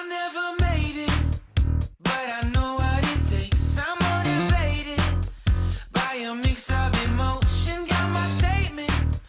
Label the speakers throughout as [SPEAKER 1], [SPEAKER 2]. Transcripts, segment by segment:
[SPEAKER 1] never made it, but I know what it takes. I'm motivated by a mix of emotion. Got my statement,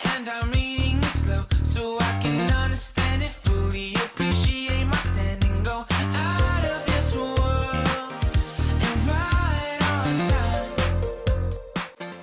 [SPEAKER 1] and I'm reading it slow so I can understand it fully. Appreciate my standing, go out of this world and right on time.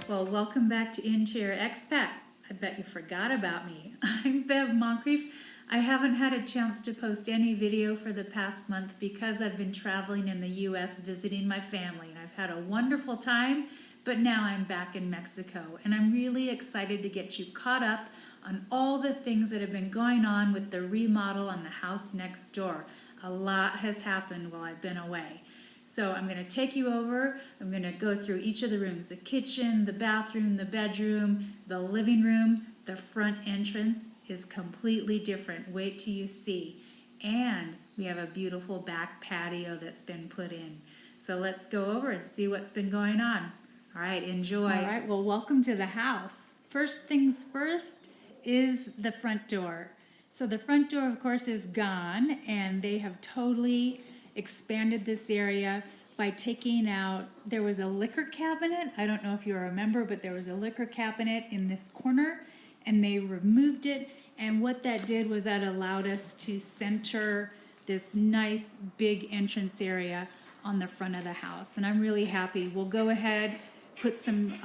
[SPEAKER 2] Well, welcome back to Interior Expat. I bet you forgot about me. I'm Bev Moncrief. I haven't had a chance to post any video for the past month because I've been traveling in the U.S. visiting my family, and I've had a wonderful time, but now I'm back in Mexico, and I'm really excited to get you caught up on all the things that have been going on with the remodel on the house next door. A lot has happened while I've been away. So I'm going to take you over. I'm going to go through each of the rooms: the kitchen, the bathroom, the bedroom, the living room. The front entrance is completely different. Wait till you see. And we have a beautiful back patio that's been put in. So let's go over and see what's been going on. All right, enjoy. All right, well, welcome to the house. First things first is the front door. So the front door, of course, is gone, and they have totally expanded this area by taking out, there was a liquor cabinet. I don't know if you remember, but there was a liquor cabinet in this corner, and they removed it. And what that did was that allowed us to center this nice big entrance area on the front of the house. And I'm really happy. We'll go ahead, put some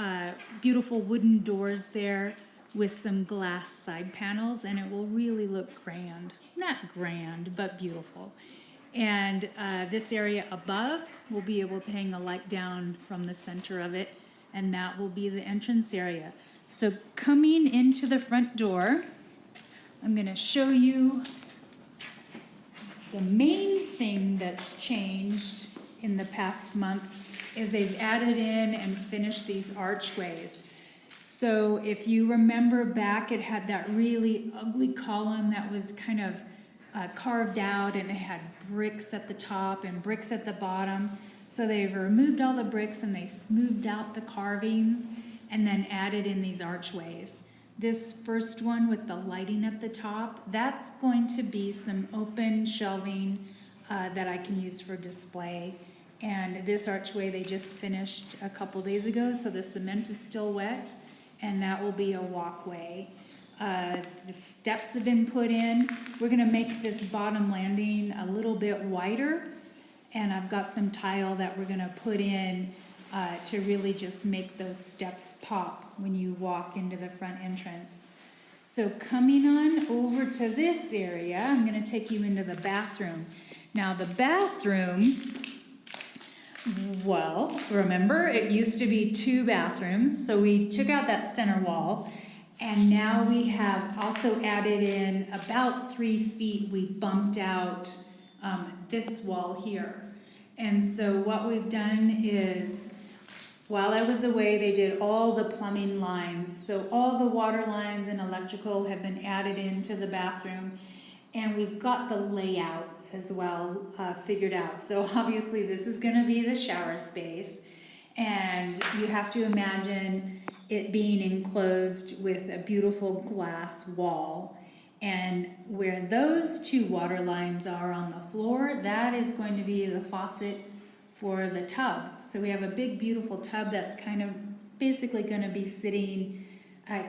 [SPEAKER 2] beautiful wooden doors there with some glass side panels, and it will really look grand. Not grand, but beautiful. And this area above, we'll be able to hang a light down from the center of it, and that will be the entrance area. So coming into the front door, I'm going to show you the main thing that's changed in the past month is they've added in and finished these archways. So if you remember back, it had that really ugly column that was kind of carved out, and it had bricks at the top and bricks at the bottom. So they've removed all the bricks and they smoothed out the carvings and then added in these archways. This first one with the lighting at the top, that's going to be some open shelving that I can use for display. And this archway they just finished a couple days ago, so the cement is still wet, and that will be a walkway. The steps have been put in. We're going to make this bottom landing a little bit wider, and I've got some tile that we're going to put in to really just make those steps pop when you walk into the front entrance. So coming on over to this area, I'm going to take you into the bathroom. Now the bathroom, well, remember it used to be 2 bathrooms, so we took out that center wall. And now we have also added in about 3 feet. We bumped out this wall here. And so what we've done is, while I was away, they did all the plumbing lines. So all the water lines and electrical have been added into the bathroom. And we've got the layout as well figured out. So obviously this is going to be the shower space. And you have to imagine it being enclosed with a beautiful glass wall. And where those 2 water lines are on the floor, that is going to be the faucet for the tub. So we have a big beautiful tub that's kind of basically going to be sitting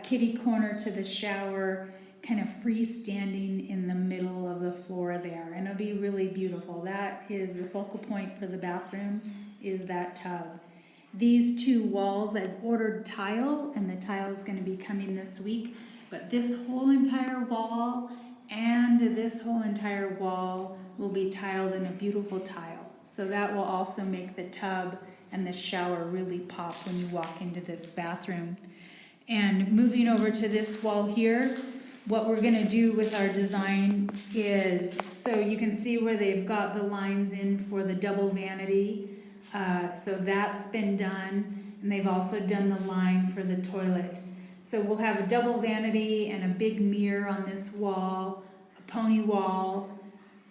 [SPEAKER 2] kitty corner to the shower, kind of freestanding in the middle of the floor there. And it'll be really beautiful. That is the focal point for the bathroom, is that tub. These 2 walls, I've ordered tile, and the tile is going to be coming this week. But this whole entire wall and this whole entire wall will be tiled in a beautiful tile. So that will also make the tub and the shower really pop when you walk into this bathroom. And moving over to this wall here, what we're going to do with our design is, so you can see where they've got the lines in for the double vanity. So that's been done, and they've also done the line for the toilet. So we'll have a double vanity and a big mirror on this wall, a pony wall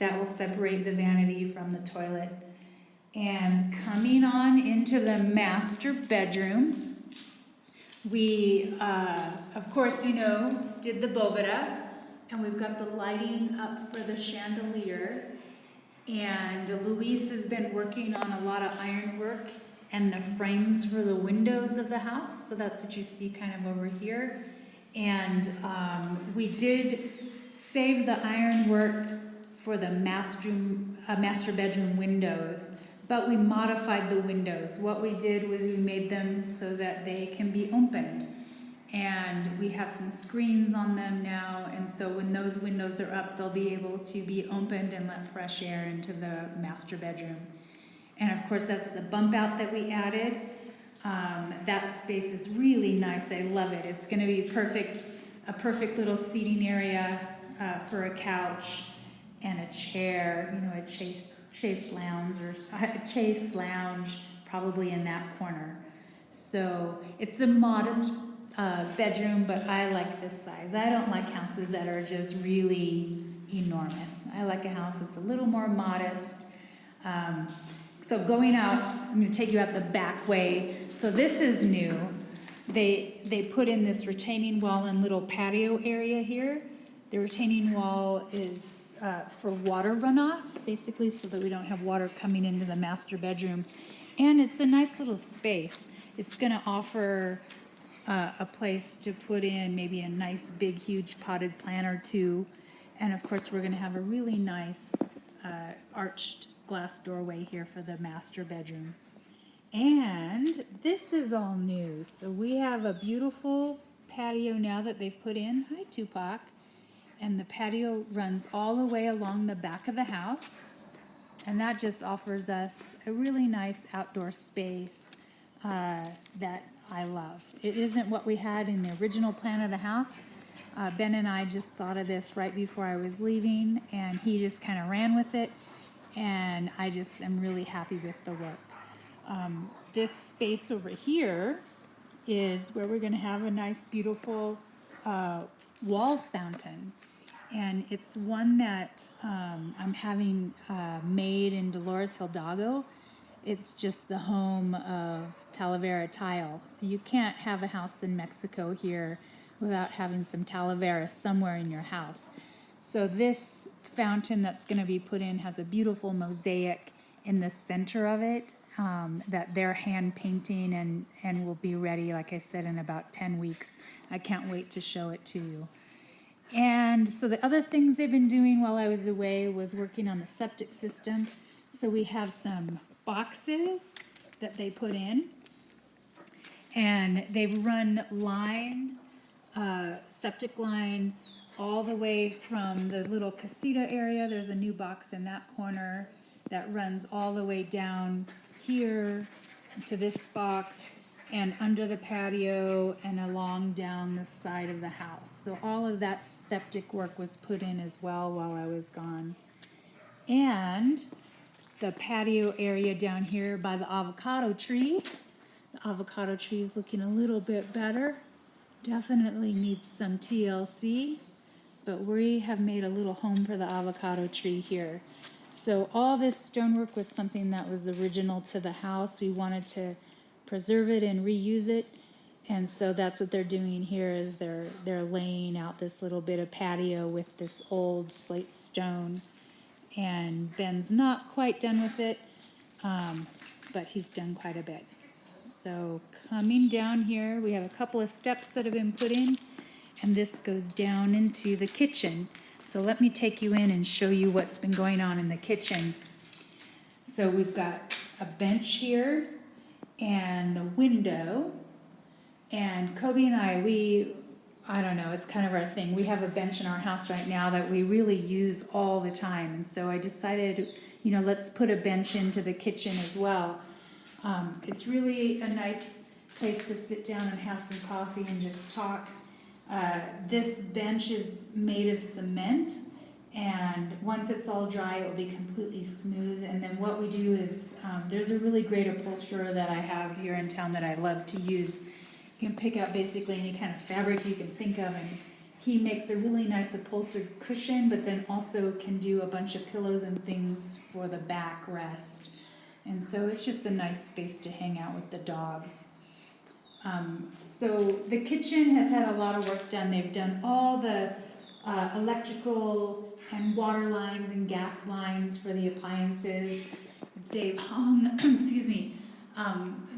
[SPEAKER 2] that will separate the vanity from the toilet. And coming on into the master bedroom, we, of course, you know, did the boveda, and we've got the lighting up for the chandelier. And Luis has been working on a lot of ironwork and the frames for the windows of the house. So that's what you see kind of over here. And we did save the ironwork for the master bedroom windows, but we modified the windows. What we did was we made them so that they can be opened. And we have some screens on them now, and so when those windows are up, they'll be able to be opened and let fresh air into the master bedroom. And of course, that's the bump out that we added. That space is really nice. I love it. It's going to be perfect, a perfect little seating area for a couch and a chair, you know, a chase lounge, probably in that corner. So it's a modest bedroom, but I like this size. I don't like houses that are just really enormous. I like a house that's a little more modest. So going out, I'm going to take you out the back way. So this is new. They put in this retaining wall and little patio area here. The retaining wall is for water runoff, basically, so that we don't have water coming into the master bedroom. And it's a nice little space. It's going to offer a place to put in maybe a nice big huge potted plant or two, and of course we're going to have a really nice arched glass doorway here for the master bedroom. And this is all new, so we have a beautiful patio now that they've put in. Hi Tupac. And the patio runs all the way along the back of the house, and that just offers us a really nice outdoor space that I love. It isn't what we had in the original plan of the house. Ben and I just thought of this right before I was leaving, and he just kind of ran with it, and I just am really happy with the work. This space over here is where we're going to have a nice, beautiful wall fountain, and it's one that I'm having made in Dolores Hidalgo. It's just the home of Talavera tile. So you can't have a house in Mexico here without having some Talavera somewhere in your house. So this fountain that's going to be put in has a beautiful mosaic in the center of it that they're hand painting and will be ready, like I said, in about 10 weeks. I can't wait to show it to you. And so the other things they've been doing while I was away was working on the septic system. So we have some boxes that they put in, and they've run septic line all the way from the little casita area. There's a new box in that corner that runs all the way down here to this box and under the patio and along down the side of the house. So all of that septic work was put in as well while I was gone. And the patio area down here by the avocado tree. The avocado tree is looking a little bit better. Definitely needs some TLC, but we have made a little home for the avocado tree here. So all this stonework was something that was original to the house. We wanted to preserve it and reuse it, and so that's what they're doing here is they're laying out this little bit of patio with this old slate stone. And Ben's not quite done with it, but he's done quite a bit. So coming down here, we have a couple of steps that have been put in, and this goes down into the kitchen. So let me take you in and show you what's been going on in the kitchen. So we've got a bench here and the window, and Kobe and I don't know, it's kind of our thing. We have a bench in our house right now that we really use all the time. And so I decided, let's put a bench into the kitchen as well. It's really a nice place to sit down and have some coffee and just talk. This bench is made of cement, and once it's all dry, it will be completely smooth. And then what we do is, there's a really great upholsterer that I have here in town that I love to use. You can pick out basically any kind of fabric you can think of, and he makes a really nice upholstered cushion, but then also can do a bunch of pillows and things for the backrest. And so it's just a nice space to hang out with the dogs. So the kitchen has had a lot of work done. They've done all the electrical and water lines and gas lines for the appliances. They've hung, excuse me,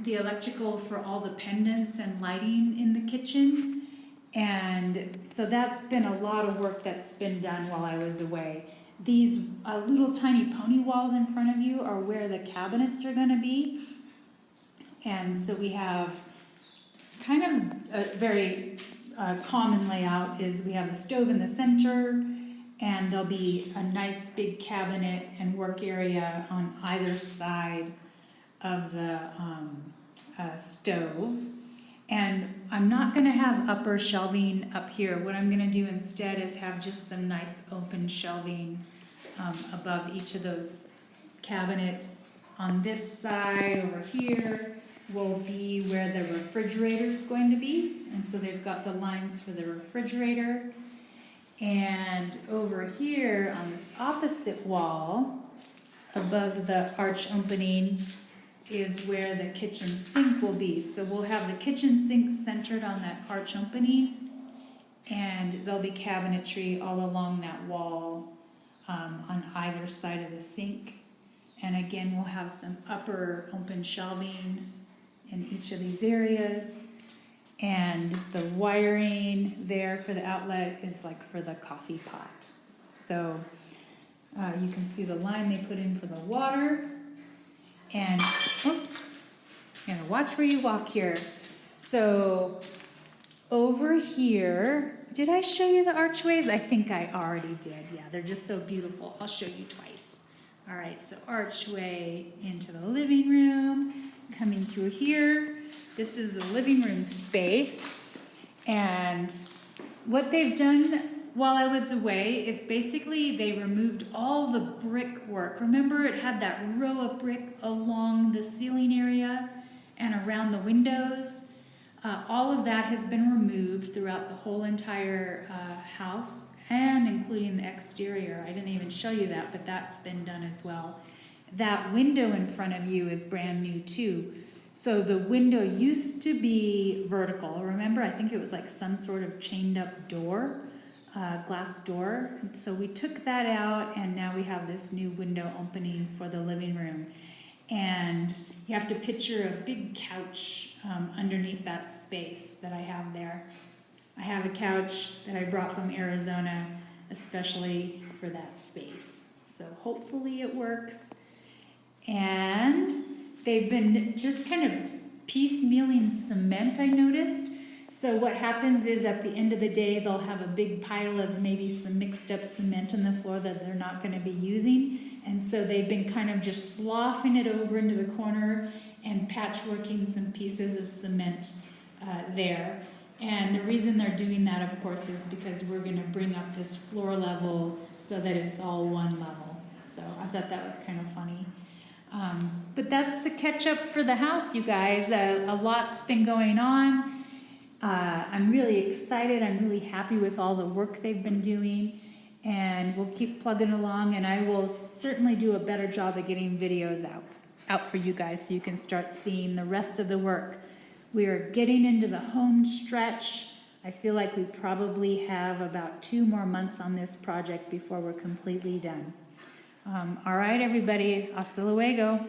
[SPEAKER 2] the electrical for all the pendants and lighting in the kitchen. And so that's been a lot of work that's been done while I was away. These little tiny pony walls in front of you are where the cabinets are gonna be. And so we have kind of a very common layout is we have a stove in the center, and there'll be a nice big cabinet and work area on either side of the stove. And I'm not gonna have upper shelving up here. What I'm gonna do instead is have just some nice open shelving above each of those cabinets. On this side over here will be where the refrigerator is going to be. And so they've got the lines for the refrigerator. And over here on this opposite wall, above the arch opening, is where the kitchen sink will be. So we'll have the kitchen sink centered on that arch opening, and there'll be cabinetry all along that wall on either side of the sink. And again, we'll have some upper open shelving in each of these areas. And the wiring there for the outlet is like for the coffee pot. So you can see the line they put in for the water. And, oops, and watch where you walk here. So over here, did I show you the archways? I think I already did. Yeah, they're just so beautiful. I'll show you twice. All right, so archway into the living room, coming through here. This is the living room space. And what they've done while I was away is basically they removed all the brickwork. Remember, it had that row of brick along the ceiling area and around the windows. All of that has been removed throughout the whole entire house, and including the exterior. I didn't even show you that, but that's been done as well. That window in front of you is brand new too. So the window used to be vertical. Remember, I think it was like some sort of chained up door, glass door. So we took that out, and now we have this new window opening for the living room. And you have to picture a big couch underneath that space that I have there. I have a couch that I brought from Arizona especially for that space. So hopefully it works. And they've been just kind of piecemealing cement, I noticed. So what happens is at the end of the day, they'll have a big pile of maybe some mixed up cement on the floor that they're not going to be using. And so they've been kind of just sloughing it over into the corner and patchworking some pieces of cement there. And the reason they're doing that, of course, is because we're going to bring up this floor level so that it's all one level. So I thought that was kind of funny. But that's the catch up for the house, you guys. A lot's been going on. I'm really excited. I'm really happy with all the work they've been doing. And we'll keep plugging along, and I will certainly do a better job of getting videos out for you guys so you can start seeing the rest of the work. We are getting into the home stretch. I feel like we probably have about 2 more months on this project before we're completely done. All right, everybody, hasta luego.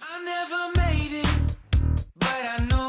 [SPEAKER 1] I never made it, but I know